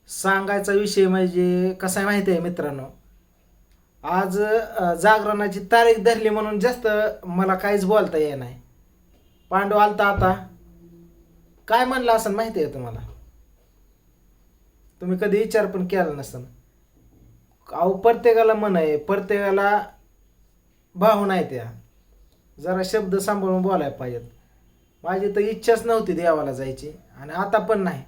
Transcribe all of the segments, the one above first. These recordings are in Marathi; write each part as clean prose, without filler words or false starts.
सांगायचा विषय म्हणजे कसा आहे माहिती आहे मित्रांनो. आज जागरणाची तारीख धरली म्हणून जास्त मला काहीच बोलता येत नाही. पांडू आलता आता, काय म्हणलं असं माहिती आहे तुम्हाला? तुम्ही कधी विचार पण केला नसन. अहो प्रत्येकाला मन आहे, प्रत्येकाला भावना आहे, त्या जरा शब्द सांभाळून बोलायला पाहिजेत. माझी तर इच्छाच नव्हती देवाला जायची आणि आता पण नाही.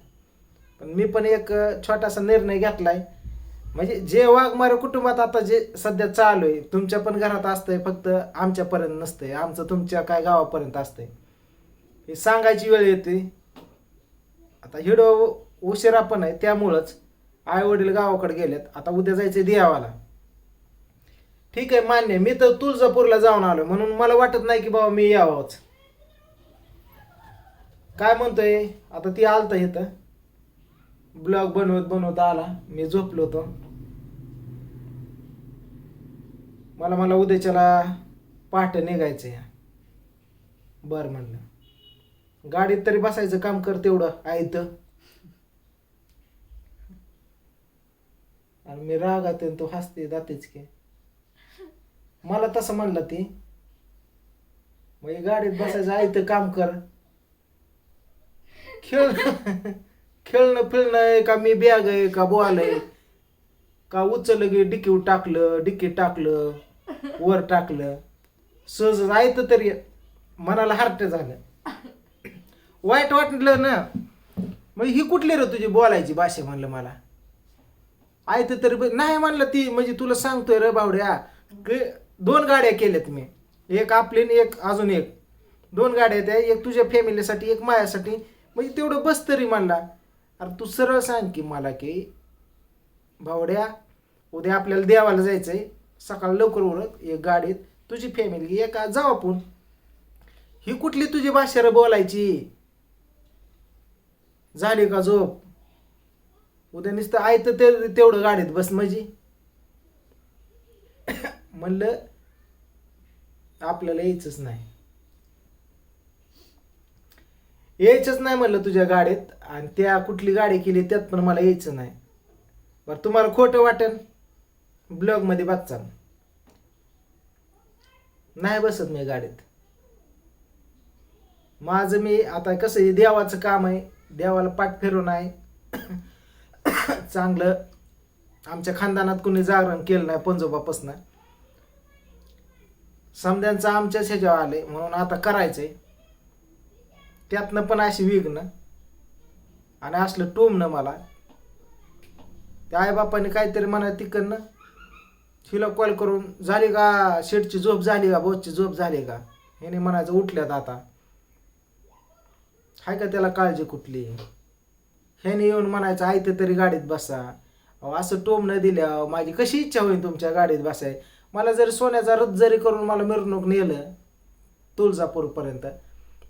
पण मी पण एक छोटासा निर्णय घेतलाय. म्हणजे जे वाघमारे कुटुंबात आता जे सध्या चालू आहे, तुमच्या पण घरात असतंय, फक्त आमच्यापर्यंत नसतंय, आमचं तुमच्या काय गावापर्यंत असतंय. हे सांगायची वेळ येते. आता हिडो उशिरा पण आहे, त्यामुळंच आई वडील गावाकडे गेलेत. आता उद्या जायचं देवाला. ठीक आहे, मान्य आहे. मी तर तुळजापूरला जाऊन आलो म्हणून मला वाटत नाही की बाबा मी यावंच. काय म्हणतोय आता, ती आलतं इथं ब्लॉग बनवत बनवत आला, मी झोपलो होतो. मला उद्याच्याला पहाटे निघायचंय. बरं म्हणलं, गाडीत तरी बसायचं काम कर तेवढं आयतं. आणि मी रागात आहे, तो हसते जातेच की. मला तसं म्हणलं ती, म्हणजे गाडीत बसायचं आयतं काम कर. खेळ खेळणं फिरणं आहे का, मी बॅग आहे का, बॉल आहे का, उचललं की डिकीवर टाकलं, डिकीत टाकलं, वर टाकलं, सहज ऐकतं तरी मनाला हार्ट झालं. वाईट वाटलं ना. मग ही कुठली रे तुझी बोलायची भाषा म्हणलं मला. ऐकतं तरी नाही म्हणलं ती. म्हणजे तुला सांगतोय रे बावड्या, की 2 गाड्या केल्यात मी, एक आपली आणि एक अजून एक. 2 गाड्या त्या, एक तुझ्या फॅमिलीसाठी एक माझ्यासाठी. म्हणजे तेवढं बस तरी म्हणला. अरे तू सरळ सांग की मला की भावड्या, उद्या आपल्याला देवाला जायचंय, सकाळ लवकर उरत, एक गाडीत तुझी फॅमिली एक जाऊ आपण. ही कुठली तुझी भाषा रे बोलायची? झाली का झोप? उद्या नुसतं आयतं ते तेवढं गाडीत बस म्हणजे. म्हणलं आपल्याला यायचंच नाही, यायचंच नाही म्हणलं तुझ्या गाडीत. आणि त्या कुठली गाडी केली त्यात पण मला यायचं नाही. बरं तुम्हाला खोटं वाटेल, ब्लॉग मध्ये बघचा, नाही बसत मी गाडीत. माझं मी आता कसं आहे, देवाचं काम आहे, देवाला पाठ फिरून आहे. चांगलं आमच्या खानदानात कुणी जागरण केलं नाही पंजोबापासनं. समध्यांचं आमच्याच ह्याच्यावर आले म्हणून आता करायचंय. त्यातनं पण अशी विघ्न आणि असलं टोमणं मला. त्या आईबापाने काहीतरी म्हणा तिकडनं हिला कॉल करून, झाली का शेटची झोप झाली का, बोसची झोप झाली का, ह्याने म्हणायचं उठल्यात आता. हाय का त्याला काळजी कुठली? ह्याने येऊन म्हणायचं आयतं तरी गाडीत बसा. अहो असं टोमणं दिल्या माझी कशी इच्छा होईल तुमच्या गाडीत बसाय. मला जरी सोन्याचा रथ जरी करून मला मिरवणूक नेलं तुळजापूरपर्यंत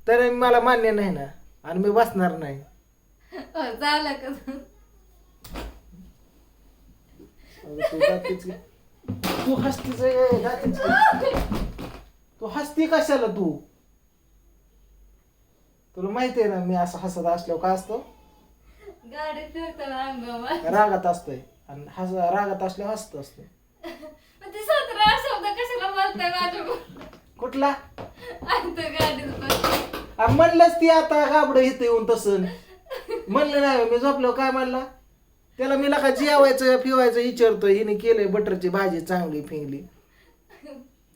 तरी मला मान्य नाही ना, आणि मी बसणार नाही. झालं का? तू जातीच की. तू हसतीच जातीच की. तू हसती कशाला तू? तुला माहिती आहे ना मी असं हसत असल्यावर काय असतो, गाडी फिरताना अंगावर रागात असतोय. आणि रागात असल्यावर हसत असतो. ते 17 शब्द कशाला बोलताय माझ्या? कुठला? आता गाडीत बस. म्हणलंच ती आता गाबडं इथं येऊन तसं म्हणलं नाही. मी झोपलो काय म्हणला त्याला, मी नका जेवायचं फिवायचं विचारतोय, हिने केलंय बटरची भाजी चांगली फिंगली,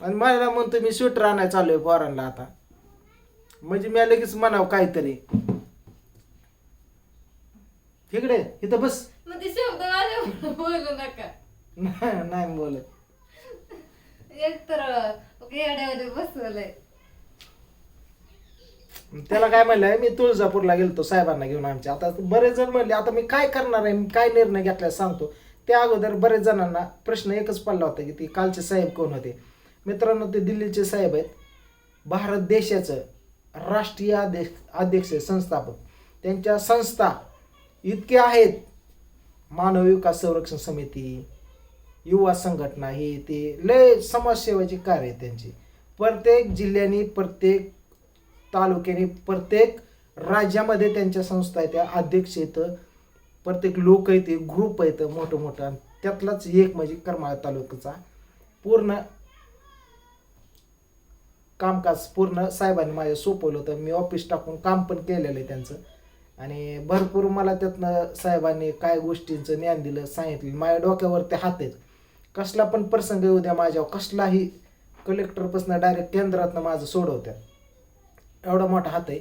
आणि मला म्हणतो मी स्वेटर आणायला चाललोय पोरांना आता. म्हणजे मी लगेच म्हणावं काहीतरी. तिकडे इथं बस. मग ते शब्द माझ्या बोलू नका. नाही बोलत. एकतर येड्यामध्ये बसवलंय. त्याला काय म्हणलंय, मी तुळजापूरला गेलतो साहेबांना घेऊन आमच्या. आता बरेच जण म्हणले आता मी काय करणार आहे, मी काय निर्णय घेतलाय सांगतो. त्या अगोदर बरेच जणांना प्रश्न एकच पडला होता की ती कालचे साहेब कोण होते. मित्रांनो, ते दिल्लीचे साहेब आहेत. भारत देशाचं राष्ट्रीय अध्यक्ष संस्थापक. त्यांच्या संस्था इतक्या आहेत, मानव विकास संरक्षण समिती, युवा संघटना, हे ते लय समाजसेवेचे कार्य आहे त्यांची. प्रत्येक जिल्ह्यानी, प्रत्येक तालुक्याने, प्रत्येक राज्यामध्ये त्यांच्या संस्था आहेत, त्या अध्यक्ष इथं प्रत्येक लोक आहे ते ग्रुप आहे मोठं मोठं, आणि त्यातलाच एक म्हणजे करमाळा तालुक्याचा पूर्ण कामकाज पूर्ण साहेबांनी माझ्या सोपवलं होतं. मी ऑफिस टाकून काम पण केलेलं आहे त्यांचं, आणि भरपूर मला त्यातनं साहेबांनी काय गोष्टींचं ज्ञान दिलं, सांगितलं. माझ्या डोक्यावरती हात आहेत. कसला पण प्रसंग येऊ द्या माझ्यावर, कसलाही कलेक्टरपासून डायरेक्ट केंद्रातनं माझं सोडवत्या, एवढा मोठा हात आहे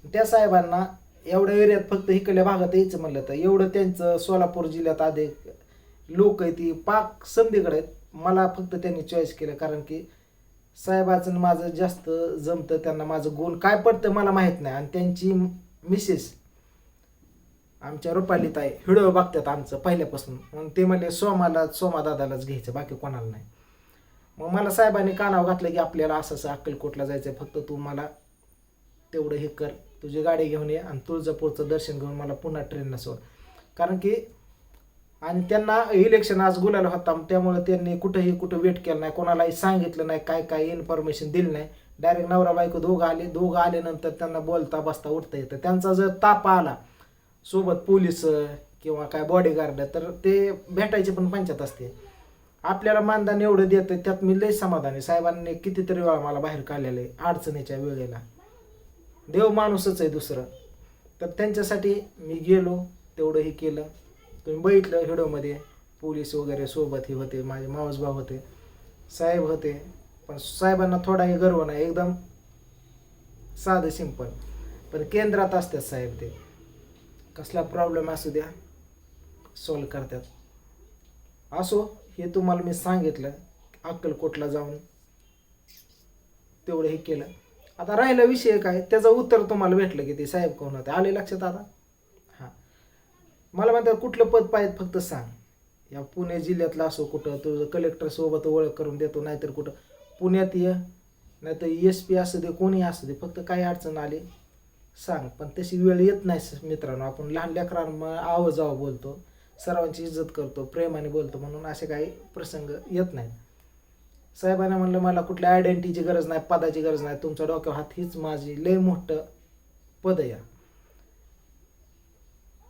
त्या साहेबांना. एवढ्या एरियात फक्त इकडल्या भागात यायचं म्हणलं तर एवढं त्यांचं सोलापूर जिल्ह्यात आधी लोक आहे ती पाक संधीकडे आहेत. मला फक्त त्यांनी चॉईस केलं, कारण की साहेबाचं माझं जास्त जमतं, त्यांना माझं गुण काय पडतं मला माहीत नाही. आणि त्यांची मिसेस आमच्या रुपालीत आहे, व्हिडिओ बघतात आमचं पहिल्यापासून, मग ते म्हणले सोमा दादालाच घ्यायचं, बाकी कोणाला नाही. मग मला साहेबांनी कानावर घातलं की आपल्याला असं असं अक्कलकोटला जायचं, फक्त तू मला तेवढं हे कर, तुझी गाडी घेऊन ये आणि तुळजापूरचं दर्शन घेऊन मला पुन्हा ट्रेनला सोड. कारण की आणि त्यांना इलेक्शन आज गुलाल होता, त्यामुळे त्यांनी कुठं वेट केलं नाही, कोणालाही सांगितलं नाही, काय इन्फॉर्मेशन दिली नाही. डायरेक्ट नवरा बायको दोघं आल्यानंतर त्यांना बोलता बसता उठता येतं. त्यांचा जर ताप आला सोबत पोलीस किंवा काय बॉडीगार्ड, तर ते भेटायची पण पंचायत असते. आपल्याला मानधन एवढं देतं, त्यात मी लय समाधानी. साहेबांनी कितीतरी वेळा मला बाहेर काढलेलं आहे अडचणीच्या वेळेला. देव माणूसच आहे दुसरं. तर त्यांच्यासाठी मी गेलो, तेवढं हे केलं. तुम्ही बघितलं व्हिडिओमध्ये, पोलीस वगैरे सोबत हे होते, माझे मावसभाव होते, साहेब होते. पण साहेबांना थोडाही गर्व नाही, एकदम साधं सिंपल. पण केंद्रात असतात साहेब, ते कसला प्रॉब्लेम असू द्या सॉल्व करतात. असो, हे तुम्हाला मी सांगितलं, अक्कलकोटला जाऊन तेवढं हे केलं. आता राहिला विषय काय, त्याचं उत्तर तुम्हाला भेटलं की ते साहेब कोण होते, आले लक्षात आता. हां, मला म्हणतात कुठलं पद पाहिजे फक्त सांग. या पुणे जिल्ह्यातलं असो, कुठं तुझं कलेक्टर सोबत ओळख करून देतो, नाहीतर कुठं पुण्यात ये, नाहीतर SP असू दे, कोणी असू दे, फक्त काही अडचण आली सांग. पण तशी वेळ येत नाही मित्रांनो. आपण लहान लेकरांना आवाजावं बोलतो, सर्वांची इज्जत करतो, प्रेमाने बोलतो, म्हणून असे काही प्रसंग येत नाहीत. साहेबांना म्हणलं मला कुठल्या आयडेंटिटीची गरज नाही, पदाची गरज नाही, तुमच्या डोक्यावर हात हीच माझी लय मोठं पद आहे.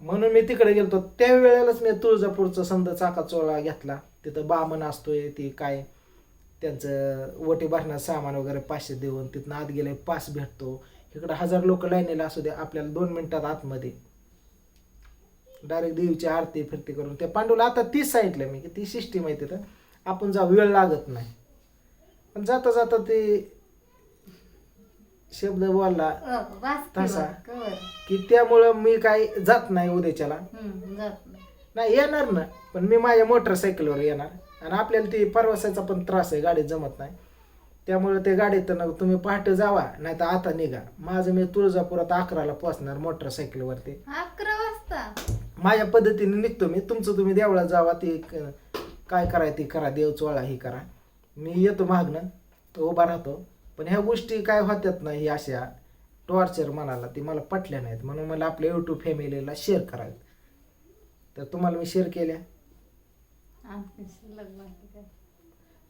म्हणून मी तिकडे गेलतो. त्यावेळेलाच मी तुळजापूरचा समजा चाकाचोळा घेतला. तिथं बामण असतोय, ती काय त्यांचं वटी भरणार सामान वगैरे 500 देऊन तिथनं आत गेले पास भेटतो. इकडं 1000 लोक लाईनीला असू द्या, आपल्याला 2 मिनिटात आतमध्ये डायरेक्ट देवीची आरती फिरती करून. ते पांडुला आता तीच सांगितलं मी की ती सिस्टीम आहे तिथं, आपण जा, वेळ लागत नाही. पण जाता जाता ते शब्द बोलला तसा की त्यामुळं मी काही जात नाही उद्याच्याला. नाही येणार ना, पण मी माझ्या मोटरसायकलवर येणार. आणि आपल्याला ती परवासाचा पण त्रास आहे, गाडीत जमत नाही. त्यामुळे ते गाडीत तुम्ही पहाटे जावा, नाही तर आता निघा. माझं मी तुळजापुरात 11ला पोहोचणार मोटरसायकलवरती. 11 वाजता माझ्या पद्धतीने निघतो मी. तुमचं तुम्ही देवळात जावा, ते काय करायचं ते करा, देव चोळा ही करा. मी येतो मागणं, तो उभा राहतो. पण ह्या गोष्टी काय होत्यात ना, ही अशा टॉर्चर मनाला, ती मला पटल्या नाहीत. म्हणून मला आपल्या यूट्यूब फॅमिलीला शेअर करायचं. तर तुम्हाला मी शेअर केल्या.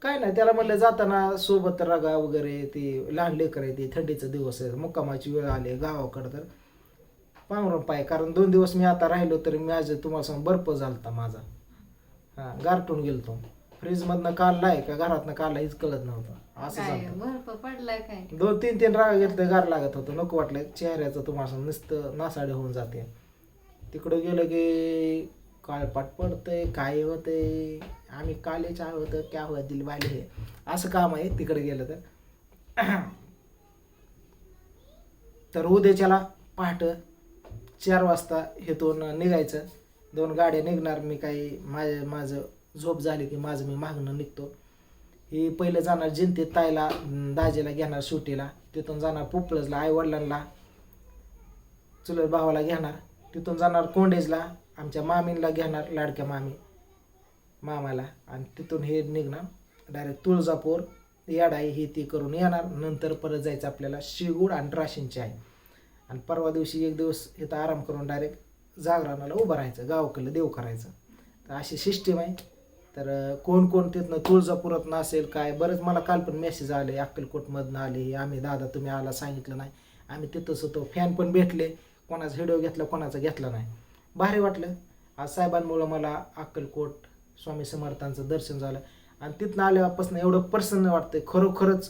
काय नाही, त्याला म्हणलं जाताना सोबत रगा वगैरे, ती लहान लेकर आहे, ती थंडीचा दिवस आहे, मुक्कामाची वेळ आली गावाकडं, तर पांघरून पाय. कारण 2 दिवस मी आता राहिलो तरी मी आज तुम्हाला सांग बर्फ झालता माझा. हां, गारटून गेलतो. फ्रीजमधनं काढलाय का घरातनं काढला हेच कळत नव्हतं. असं झालं. बर्फ पडलाय काय, 2-3 रागा घेतलं, गार लागत होतं, नको वाटलं. चेहऱ्याचं तुम्हाला नुसतं नासाडी होऊन जाते. तिकडं गेलं की काळपाट पडतंय, काय होतंय, आम्ही कालेच आहोत, क्या हुआ दिल वाले हे, असं काम आहे तिकडे गेलं तर. तर उद्याच्याला पहाट 4 वाजता इथून निघायचं. 2 गाड्या निघणार. मी काही माझं झोप झाली की माझं मी मागणं निघतो. ही पहिलं जाणार जिंतीत ताईला, दाजीला घेणार सुट्टीला. तिथून जाणार पोपळजला आईवडिलांना, चुलत भावाला घेणार. तिथून जाणार कोंडेजला, आमच्या मामींना घेणार, लाडक्या मामाला. आणि तिथून हे निघणार डायरेक्ट तुळजापूर, येडाई ही ती करून येणार. नंतर परत जायचं आपल्याला शिगूड आणि राशींची आहे. आणि परवा दिवशी 1 दिवस इथं आराम करून डायरेक्ट जागरणाला उभं राहायचं, गावाकडलं देव करायचं. तर अशी सिस्टीम आहे. तर कोण तिथनं तुळजापुरातनं असेल काय, बरंच मला काल पण मेसेज आले, अक्कलकोटमधनं आले, आम्ही दादा तुम्ही आला सांगितलं नाही, आम्ही तिथंच होतो. फॅन पण भेटले, कोणाचा व्हिडिओ घेतला कोणाचा घेतला नाही. भारी वाटलं. आज साहेबांमुळं मला अक्कलकोट स्वामी समर्थांचं दर्शन झालं आणि तिथनं आल्यापासून एवढं प्रसन्न वाटतंय. खरोखरच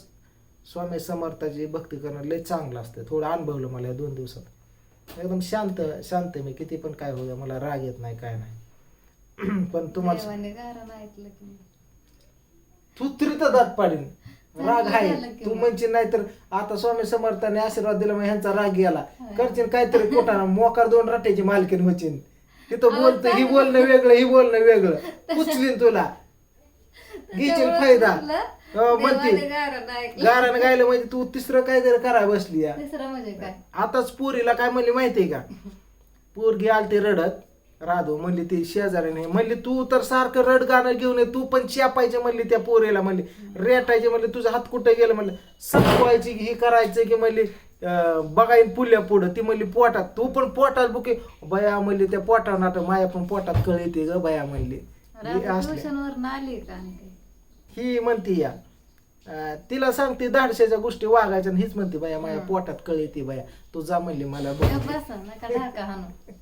स्वामी समर्थाची भक्ती करणं लय चांगलं असतं. थोडं अनुभवलं मला या 2 दिवसात. एकदम शांत मी किती पण काय होऊ द्या, मला राग येत नाही काय नाही. पण तुम्हाला देवाने गाणं ऐकलं की तू तरी तर दात पाडीन, राग झालं आहे की तू मग. म्हणशील नाही तर आता स्वामी समर्थाने आशीर्वाद दिला मग ह्यांचा राग गेला करशील काहीतरी कोटाना मोकार 2 रट्ट्याची मालकीन होशील. तिथं बोलतं ही बोलणं वेगळं ही बोलणं वेगळं उचलीन तुला घेशील फायदा. म्हणते देवाने गाणं ऐकलं. गारानं गायलं म्हणजे तू तिसरं काहीतरी करायला बसली या. तिसरं म्हणजे काय आताच पोरीला काय म्हणली माहितीये का, पोरगी आलती रडत राधू म्हणली ती शेजाऱ्याने म्हणली तू तर सारखं रड गाणं घेऊन ये, तू पण पाहिजे म्हणली त्या पोरीला, म्हणली रेटायचे म्हणली तुझं हात कुठे गेलं म्हणलं संपवायची ही करायचं की म्हणली बघाईन पुल्या पुढं ती म्हणली पोटात तू पण पोटात बुके बया म्हणली त्या पोटावर नाटक माया पण पोटात कळ येते ग बया म्हणली. हे असले. ट्युशनवर आली का आणखी? ही म्हणती या तिला सांगते धाडशाच्या गोष्टी वागायच्या आणि हीच म्हणते बाया माझ्या पोटात कळ येते बाया तू जा म्हणली मला बघ. गप्प बसा, नका ढाका हाणू.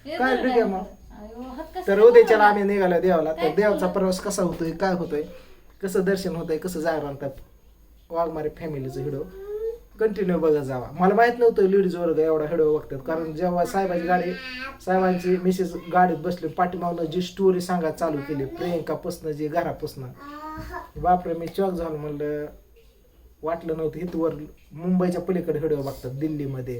हे काय बरं ठीक नाही आहे मग. बरं. अयो, हात कसा तर उद्याच्याला बरं? आम्ही निघालो देवाला. तर काय देवाचा झालं? प्रवास कसा होतोय काय होतोय कसं दर्शन होतंय कसं जायला तर वाघमारे फॅमिलीचं व्हिडिओ कंटिन्यू बघत जावा. मला माहित नव्हतं लेडीज वर्ग एवढा व्हिडिओ बघतात, कारण जेव्हा साहेबांची मिसेस गाडीत बसली पाठीमागनं जी स्टोरी सांगायला चालू केली प्रियंकापासनं जी घरापासनं बापरे मी चॉक झालो. म्हणलं वाटलं नव्हतं इथवर मुंबईच्या पलीकडे व्हिडिओ बघतात दिल्लीमध्ये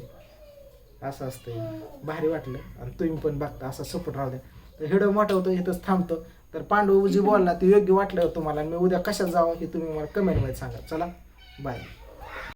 असं असतंय. भारी वाटलं आणि तुम्ही पण बघता असा सपोर्ट राहू द्या. तर व्हिडिओ मोठा होतो इथंच थांबतो. तर पांडू जी बोलला ते योग्य वाटलं तुम्हाला मी उद्या कशात जावं हे तुम्ही मला कमेंटमध्ये सांगा. चला बाय.